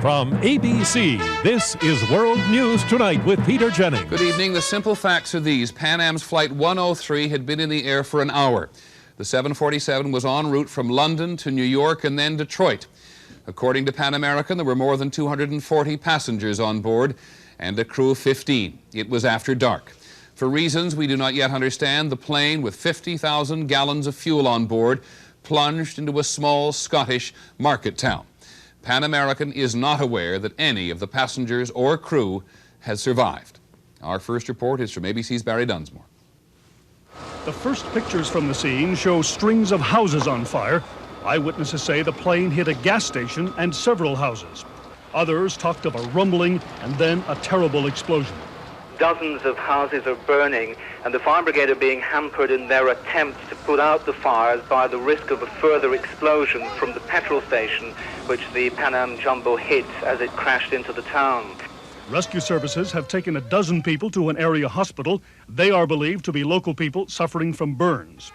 From ABC, this is World News Tonight with Peter Jennings. Good evening. The simple facts are these. Pan Am's Flight 103 had been in the air for an hour. The 747 was en route from London to New York and then Detroit. According to Pan American, there were more than 240 passengers on board and a crew of 15. It was after dark. For reasons we do not yet understand, the plane with 50,000 gallons of fuel on board plunged into a small Scottish market town. Pan American is not aware that any of the passengers or crew has survived. Our first report is from ABC's Barry Dunsmore. The first pictures from the scene show strings of houses on fire. Eyewitnesses say the plane hit a gas station and several houses. Others talked of a rumbling and then a terrible explosion. Dozens of houses are burning, and the fire brigade are being hampered in their attempts to put out the fires by the risk of a further explosion from the petrol station, which the Pan Am Jumbo hit as it crashed into the town. Rescue services have taken a dozen people to an area hospital. They are believed to be local people suffering from burns.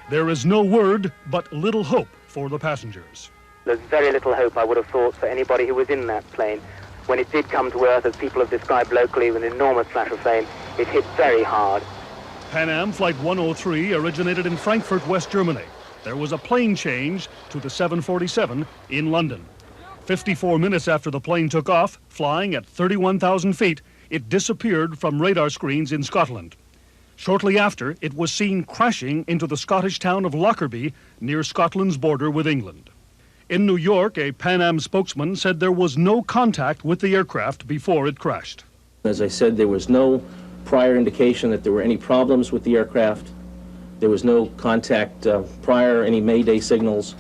There is no word, but little hope for the passengers. There's very little hope, I would have thought, for anybody who was in that plane. When it did come to earth, as people have described locally, with an enormous flash of flame, it hit very hard. Pan Am Flight 103 originated in Frankfurt, West Germany. There was a plane change to the 747 in London. 54 minutes after the plane took off, flying at 31,000 feet, it disappeared from radar screens in Scotland. Shortly after, it was seen crashing into the Scottish town of Lockerbie, near Scotland's border with England. In New York, a Pan Am spokesman said there was no contact with the aircraft before it crashed. As I said, there was no prior indication that there were any problems with the aircraft. There was no contact prior, any Mayday signals.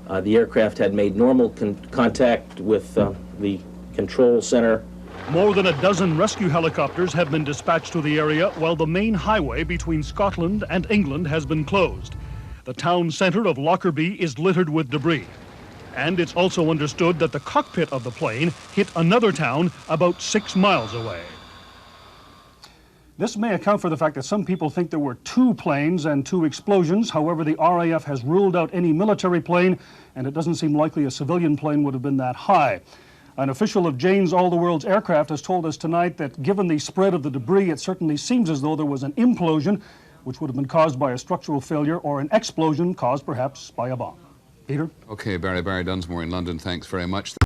The aircraft had made normal contact with the control center. More than a dozen rescue helicopters have been dispatched to the area, while the main highway between Scotland and England has been closed. The town center of Lockerbie is littered with debris. And it's also understood that the cockpit of the plane hit another town about 6 miles away. This may account for the fact that some people think there were two planes and two explosions. However, the RAF has ruled out any military plane, and it doesn't seem likely a civilian plane would have been that high. An official of Jane's All the World's Aircraft has told us tonight that given the spread of the debris, it certainly seems as though there was an implosion, which would have been caused by a structural failure, or an explosion caused perhaps by a bomb. Peter? Okay, Barry Dunsmore in London, thanks very much.